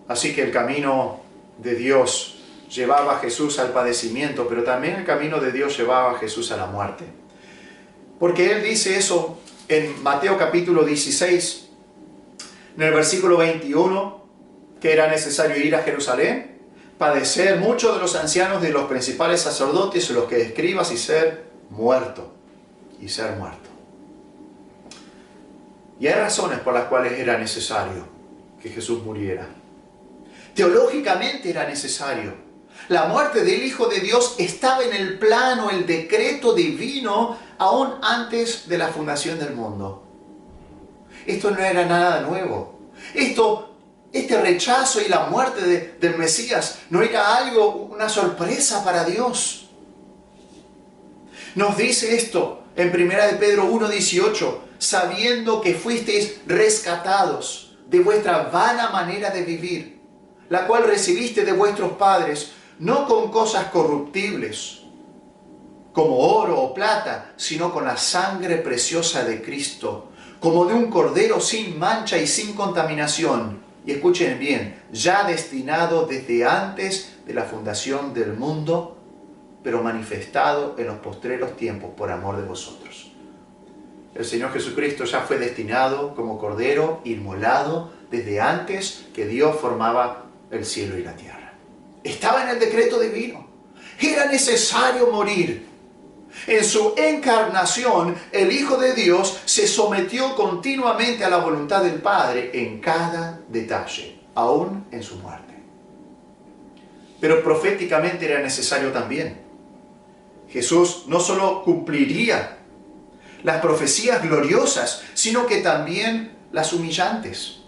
Así que el camino de Dios llevaba a Jesús al padecimiento, pero también el camino de Dios llevaba a Jesús a la muerte. Porque Él dice eso en Mateo capítulo 16, en el versículo 21, que era necesario ir a Jerusalén, padecer muchos de los ancianos, de los principales sacerdotes, los que escribas, y ser muerto. Y ser muerto. Y hay razones por las cuales era necesario que Jesús muriera. Teológicamente era necesario. La muerte del Hijo de Dios estaba en el plano, el decreto divino, aún antes de la fundación del mundo. Esto no era nada nuevo. Este rechazo y la muerte del Mesías no era una sorpresa para Dios. Nos dice esto en 1 de Pedro 1:18, sabiendo que fuisteis rescatados de vuestra vana manera de vivir, la cual recibiste de vuestros padres, no con cosas corruptibles, como oro o plata, sino con la sangre preciosa de Cristo, como de un cordero sin mancha y sin contaminación. Y escuchen bien, ya destinado desde antes de la fundación del mundo, pero manifestado en los postreros tiempos por amor de vosotros. El Señor Jesucristo ya fue destinado como cordero inmolado desde antes que Dios formaba el cielo y la tierra. Estaba en el decreto divino. Era necesario morir. En su encarnación, el Hijo de Dios se sometió continuamente a la voluntad del Padre en cada detalle, aún en su muerte. Pero proféticamente era necesario también. Jesús no solo cumpliría las profecías gloriosas, sino que también las humillantes.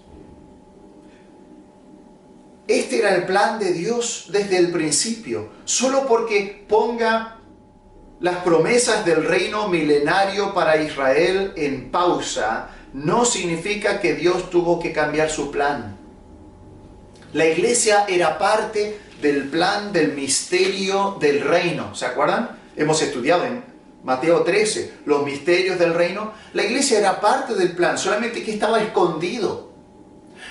Este era el plan de Dios desde el principio. Solo porque ponga las promesas del reino milenario para Israel en pausa, no significa que Dios tuvo que cambiar su plan. La iglesia era parte del plan del misterio del reino. ¿Se acuerdan? Hemos estudiado en Mateo 13 los misterios del reino. La iglesia era parte del plan, solamente que estaba escondido.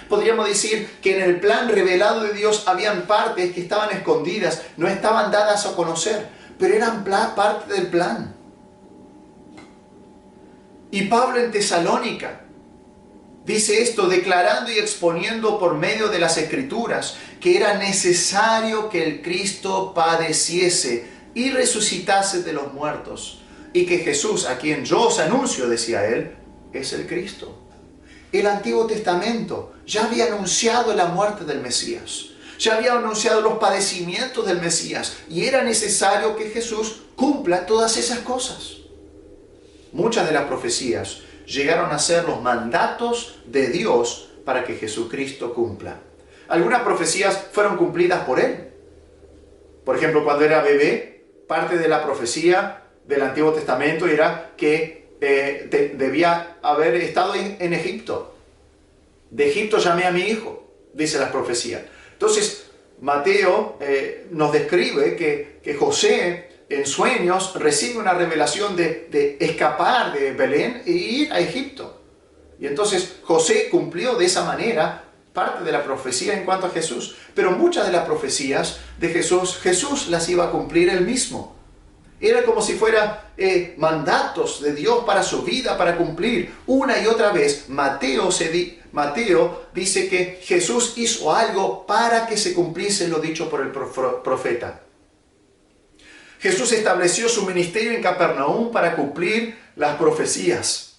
Podríamos decir que en el plan revelado de Dios habían partes que estaban escondidas, no estaban dadas a conocer, pero eran parte del plan. Y Pablo en Tesalónica dice esto, declarando y exponiendo por medio de las Escrituras que era necesario que el Cristo padeciese y resucitase de los muertos, y que Jesús, a quien yo os anuncio, decía él, es el Cristo. El Antiguo Testamento ya había anunciado la muerte del Mesías, ya había anunciado los padecimientos del Mesías, y era necesario que Jesús cumpla todas esas cosas. Muchas de las profecías llegaron a ser los mandatos de Dios para que Jesucristo cumpla. Algunas profecías fueron cumplidas por él. Por ejemplo, cuando era bebé, parte de la profecía del Antiguo Testamento era que debía haber estado en Egipto. De Egipto llamé a mi hijo, dice la profecía. Entonces, Mateo nos describe que José en sueños recibe una revelación de escapar de Belén e ir a Egipto. Y entonces José cumplió de esa manera parte de la profecía en cuanto a Jesús. Pero muchas de las profecías de Jesús, Jesús las iba a cumplir él mismo. Era como si fueran mandatos de Dios para su vida, para cumplir. Una y otra vez, Mateo dice que Jesús hizo algo para que se cumpliese lo dicho por el profeta. Jesús estableció su ministerio en Capernaum para cumplir las profecías.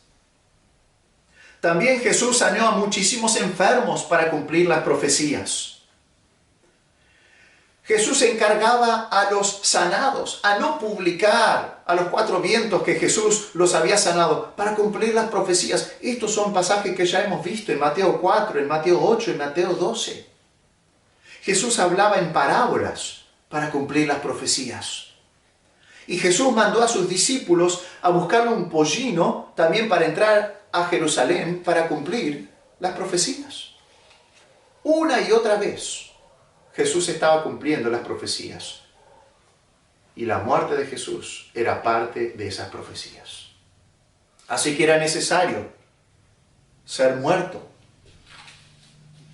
También Jesús sanó a muchísimos enfermos para cumplir las profecías. Jesús encargaba a los sanados a no publicar a los cuatro vientos que Jesús los había sanado para cumplir las profecías. Estos son pasajes que ya hemos visto en Mateo 4, en Mateo 8, en Mateo 12. Jesús hablaba en parábolas para cumplir las profecías. Y Jesús mandó a sus discípulos a buscar un pollino también para entrar a Jerusalén para cumplir las profecías. Una y otra vez Jesús estaba cumpliendo las profecías. Y la muerte de Jesús era parte de esas profecías. Así que era necesario ser muerto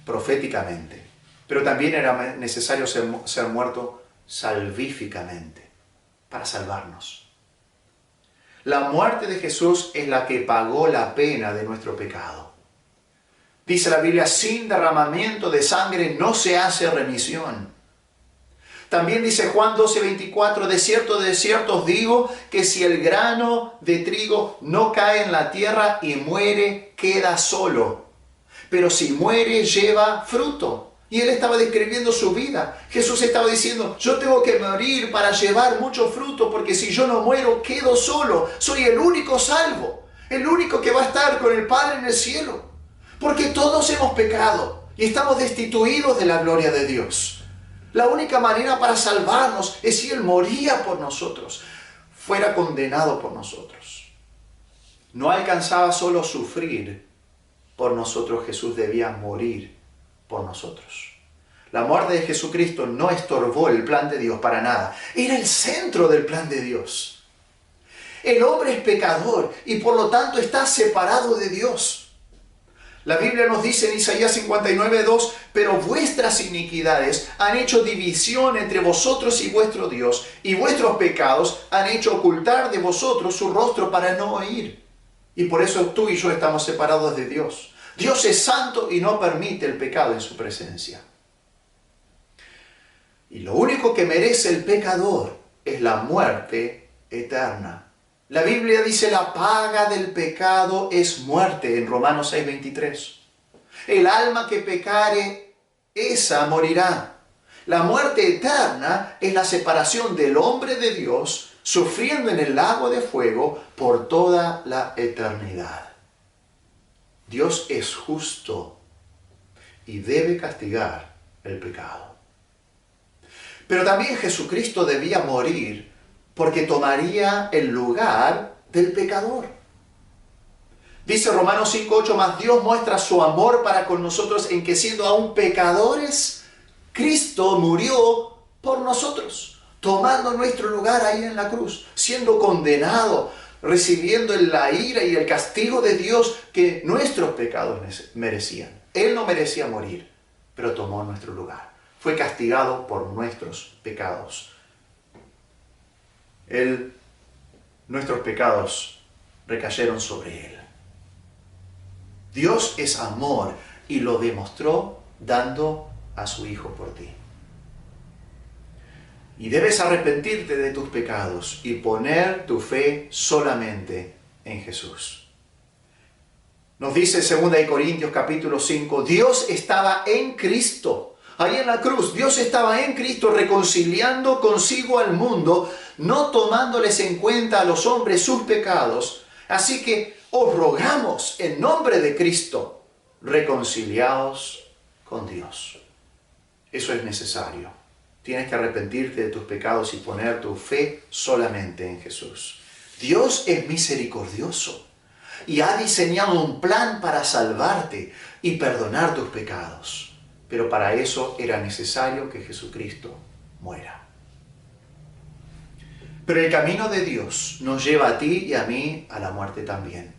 proféticamente, pero también era necesario ser muerto salvíficamente para salvarnos. La muerte de Jesús es la que pagó la pena de nuestro pecado. Dice la Biblia, sin derramamiento de sangre no se hace remisión. También dice Juan 12:24, de cierto os digo que si el grano de trigo no cae en la tierra y muere, queda solo. Pero si muere, lleva fruto. Y él estaba describiendo su vida. Jesús estaba diciendo, yo tengo que morir para llevar mucho fruto, porque si yo no muero, quedo solo. Soy el único salvo, el único que va a estar con el Padre en el cielo. Porque todos hemos pecado y estamos destituidos de la gloria de Dios. La única manera para salvarnos es si Él moría por nosotros, fuera condenado por nosotros. No alcanzaba solo a sufrir por nosotros, Jesús debía morir por nosotros. La muerte de Jesucristo no estorbó el plan de Dios para nada. Era el centro del plan de Dios. El hombre es pecador y por lo tanto está separado de Dios. La Biblia nos dice en Isaías 59:2, pero vuestras iniquidades han hecho división entre vosotros y vuestro Dios, y vuestros pecados han hecho ocultar de vosotros su rostro para no oír. Y por eso tú y yo estamos separados de Dios. Dios es santo y no permite el pecado en su presencia. Y lo único que merece el pecador es la muerte eterna. La Biblia dice la paga del pecado es muerte en Romanos 6:23. El alma que pecare, esa morirá. La muerte eterna es la separación del hombre de Dios, sufriendo en el lago de fuego por toda la eternidad. Dios es justo y debe castigar el pecado. Pero también Jesucristo debía morir porque tomaría el lugar del pecador. Dice Romanos 5:8, mas Dios muestra su amor para con nosotros en que siendo aún pecadores, Cristo murió por nosotros, tomando nuestro lugar ahí en la cruz, siendo condenado, recibiendo la ira y el castigo de Dios que nuestros pecados merecían. Él no merecía morir, pero tomó nuestro lugar. Fue castigado por nuestros pecados. Nuestros pecados recayeron sobre Él. Dios es amor y lo demostró dando a su Hijo por ti. Y debes arrepentirte de tus pecados y poner tu fe solamente en Jesús. Nos dice 2 Corintios capítulo 5, Dios estaba en Cristo. Ahí en la cruz, Dios estaba en Cristo reconciliando consigo al mundo, no tomándoles en cuenta a los hombres sus pecados. Así que os rogamos en nombre de Cristo, reconciliaos con Dios. Eso es necesario. Tienes que arrepentirte de tus pecados y poner tu fe solamente en Jesús. Dios es misericordioso y ha diseñado un plan para salvarte y perdonar tus pecados. Pero para eso era necesario que Jesucristo muera. Pero el camino de Dios nos lleva a ti y a mí a la muerte también.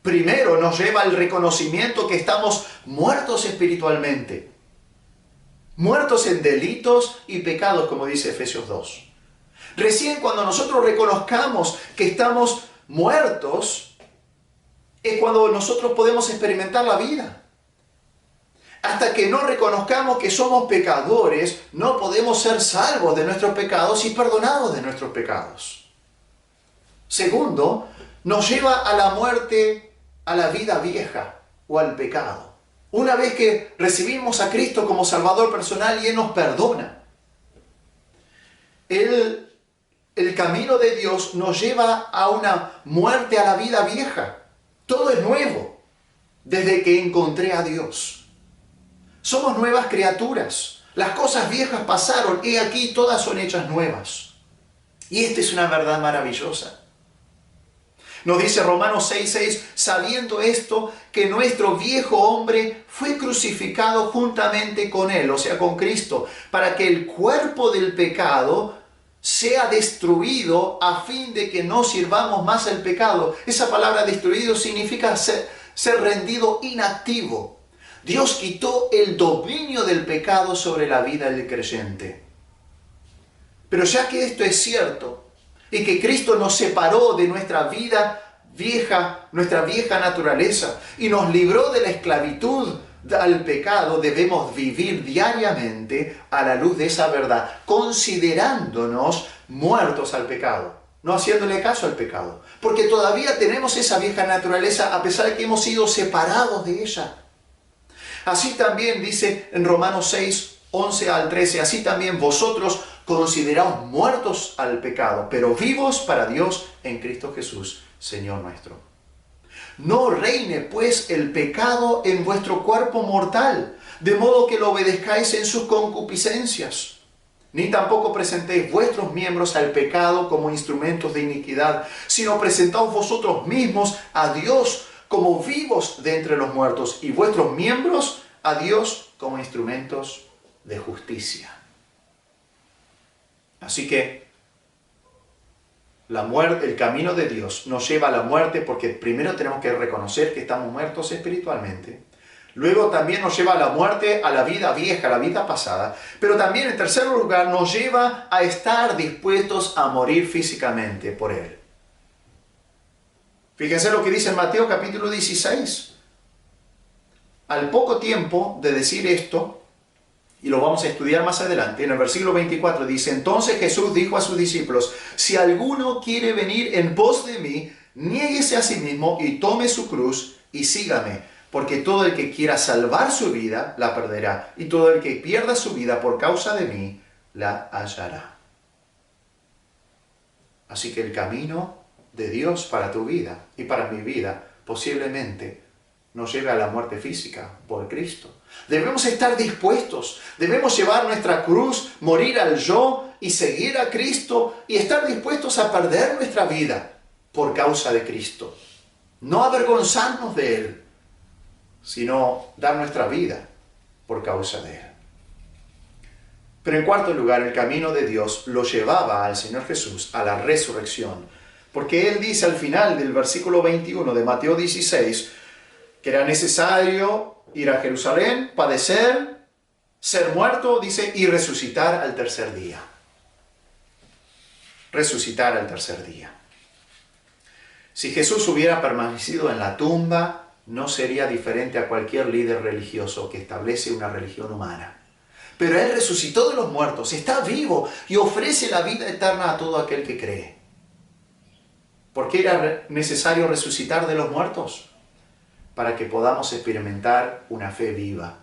Primero nos lleva al reconocimiento que estamos muertos espiritualmente. Muertos en delitos y pecados, como dice Efesios 2. Recién cuando nosotros reconozcamos que estamos muertos, es cuando nosotros podemos experimentar la vida. Hasta que no reconozcamos que somos pecadores, no podemos ser salvos de nuestros pecados y perdonados de nuestros pecados. Segundo, nos lleva a la muerte, a la vida vieja o al pecado. Una vez que recibimos a Cristo como Salvador personal y Él nos perdona, el camino de Dios nos lleva a una muerte a la vida vieja. Todo es nuevo desde que encontré a Dios. Somos nuevas criaturas. Las cosas viejas pasaron, y aquí todas son hechas nuevas. Y esta es una verdad maravillosa. Nos dice Romanos 6:6, sabiendo esto, que nuestro viejo hombre fue crucificado juntamente con Él, o sea, con Cristo, para que el cuerpo del pecado sea destruido a fin de que no sirvamos más al pecado. Esa palabra destruido significa ser rendido inactivo. Dios quitó el dominio del pecado sobre la vida del creyente. Pero ya que esto es cierto, y que Cristo nos separó de nuestra vida vieja, nuestra vieja naturaleza, y nos libró de la esclavitud al pecado, debemos vivir diariamente a la luz de esa verdad, considerándonos muertos al pecado, no haciéndole caso al pecado, porque todavía tenemos esa vieja naturaleza a pesar de que hemos sido separados de ella. Así también dice en Romanos 6, 11 al 13, así también vosotros consideraos muertos al pecado, pero vivos para Dios en Cristo Jesús, Señor nuestro. No reine pues el pecado en vuestro cuerpo mortal, de modo que lo obedezcáis en sus concupiscencias. Ni tampoco presentéis vuestros miembros al pecado como instrumentos de iniquidad, sino presentaos vosotros mismos a Dios como vivos de entre los muertos, y vuestros miembros a Dios como instrumentos de justicia. Así que el camino de Dios nos lleva a la muerte, porque primero tenemos que reconocer que estamos muertos espiritualmente. Luego también nos lleva a la muerte, a la vida vieja, a la vida pasada. Pero también, en tercer lugar, nos lleva a estar dispuestos a morir físicamente por Él. Fíjense lo que dice en Mateo capítulo 16. Al poco tiempo de decir esto, y lo vamos a estudiar más adelante, en el versículo 24 dice: entonces Jesús dijo a sus discípulos: si alguno quiere venir en pos de mí, niéguese a sí mismo y tome su cruz y sígame, porque todo el que quiera salvar su vida, la perderá, y todo el que pierda su vida por causa de mí, la hallará. Así que el camino de Dios para tu vida y para mi vida posiblemente nos lleve a la muerte física por Cristo. Debemos estar dispuestos, debemos llevar nuestra cruz, morir al yo y seguir a Cristo y estar dispuestos a perder nuestra vida por causa de Cristo. No avergonzarnos de Él, sino dar nuestra vida por causa de Él. Pero en cuarto lugar, el camino de Dios lo llevaba al Señor Jesús a la resurrección, porque Él dice al final del versículo 21 de Mateo 16 que era necesario ir a Jerusalén, padecer, ser muerto, dice, y resucitar al tercer día. Resucitar al tercer día. Si Jesús hubiera permanecido en la tumba, no sería diferente a cualquier líder religioso que establece una religión humana. Pero Él resucitó de los muertos, está vivo y ofrece la vida eterna a todo aquel que cree. ¿Por qué era necesario resucitar de los muertos? Para que podamos experimentar una fe viva.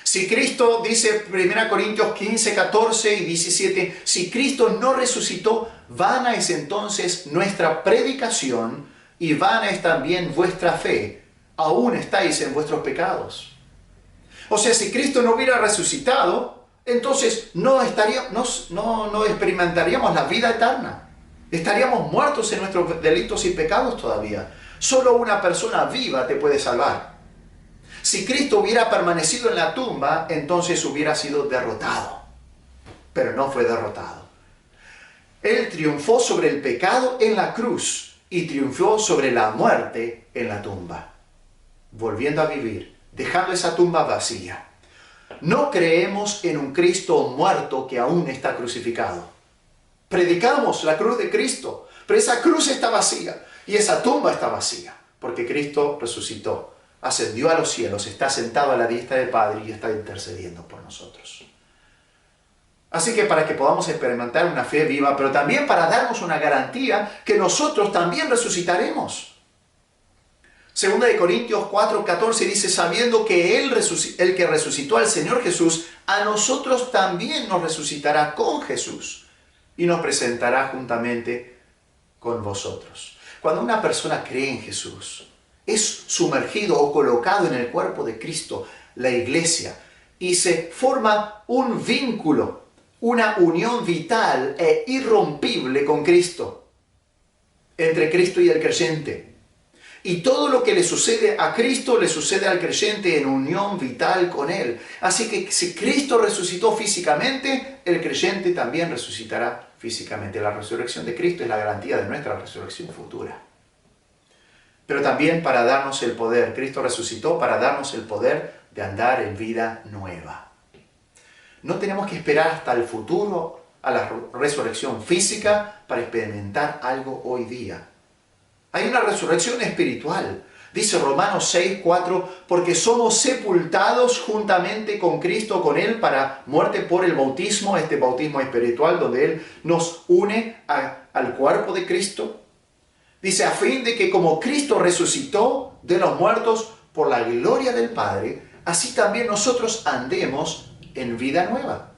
Si Cristo, dice 1 Corintios 15, 14 y 17, si Cristo no resucitó, vana es entonces nuestra predicación y vana es también vuestra fe. Aún estáis en vuestros pecados. O sea, si Cristo no hubiera resucitado, entonces no experimentaríamos la vida eterna. Estaríamos muertos en nuestros delitos y pecados todavía. Solo una persona viva te puede salvar. Si Cristo hubiera permanecido en la tumba, entonces hubiera sido derrotado. Pero no fue derrotado. Él triunfó sobre el pecado en la cruz y triunfó sobre la muerte en la tumba, volviendo a vivir, dejando esa tumba vacía. No creemos en un Cristo muerto que aún está crucificado. Predicamos la cruz de Cristo, pero esa cruz está vacía y esa tumba está vacía, porque Cristo resucitó, ascendió a los cielos, está sentado a la diestra del Padre y está intercediendo por nosotros. Así que para que podamos experimentar una fe viva, pero también para darnos una garantía que nosotros también resucitaremos. Segunda de Corintios 4:14 dice: sabiendo que el que resucitó al Señor Jesús, a nosotros también nos resucitará con Jesús y nos presentará juntamente con vosotros. Cuando una persona cree en Jesús, es sumergido o colocado en el cuerpo de Cristo, la iglesia, y se forma un vínculo, una unión vital e irrompible con Cristo, entre Cristo y el creyente. Y todo lo que le sucede a Cristo le sucede al creyente en unión vital con Él. Así que si Cristo resucitó físicamente, el creyente también resucitará físicamente. La resurrección de Cristo es la garantía de nuestra resurrección futura. pero también para darnos el poder. Cristo resucitó para darnos el poder de andar en vida nueva. No tenemos que esperar hasta el futuro, a la resurrección física, para experimentar algo hoy día. Hay una resurrección espiritual. Dice Romanos 6:4, porque somos sepultados juntamente con Cristo, con Él, para muerte por el bautismo, este bautismo espiritual, donde Él nos une al cuerpo de Cristo. Dice, a fin de que como Cristo resucitó de los muertos por la gloria del Padre, así también nosotros andemos en vida nueva.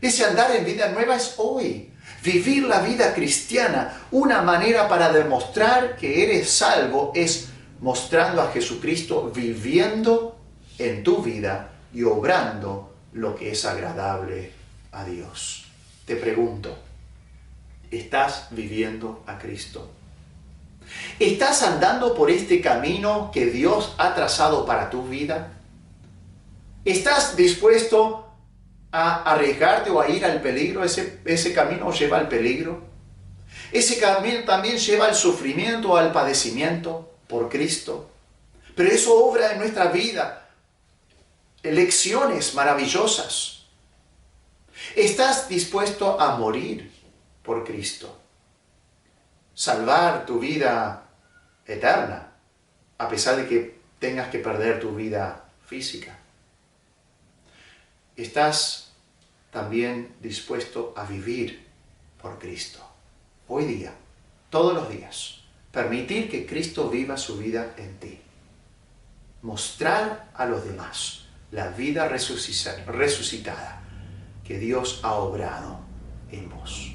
Ese andar en vida nueva es hoy. Vivir la vida cristiana, una manera para demostrar que eres salvo, es mostrando a Jesucristo viviendo en tu vida y obrando lo que es agradable a Dios. Te pregunto, ¿estás viviendo a Cristo? ¿Estás andando por este camino que Dios ha trazado para tu vida? ¿Estás dispuesto a arriesgarte o a ir al peligro? Ese camino lleva al peligro. Ese camino también lleva al sufrimiento, al padecimiento por Cristo. Pero eso obra en nuestra vida lecciones maravillosas. ¿Estás dispuesto a morir por Cristo? Salvar tu vida eterna, a pesar de que tengas que perder tu vida física. ¿Estás también dispuesto a vivir por Cristo? Hoy día, todos los días, permitir que Cristo viva su vida en ti. Mostrar a los demás la vida resucitada que Dios ha obrado en vos.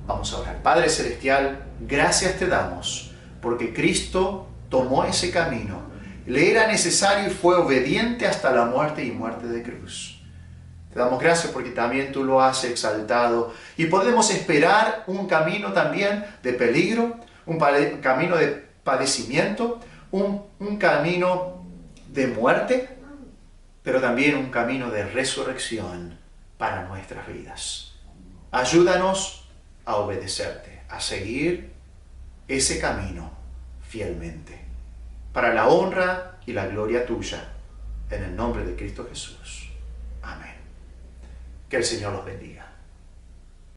Vamos a orar. Padre Celestial, gracias te damos porque Cristo tomó ese camino. Le era necesario y fue obediente hasta la muerte y muerte de cruz. Te damos gracias porque también tú lo has exaltado y podemos esperar un camino también de peligro, un camino de padecimiento, un camino de muerte, pero también un camino de resurrección para nuestras vidas. Ayúdanos a obedecerte, a seguir ese camino fielmente, para la honra y la gloria tuya, en el nombre de Cristo Jesús. Amén. Que el Señor los bendiga.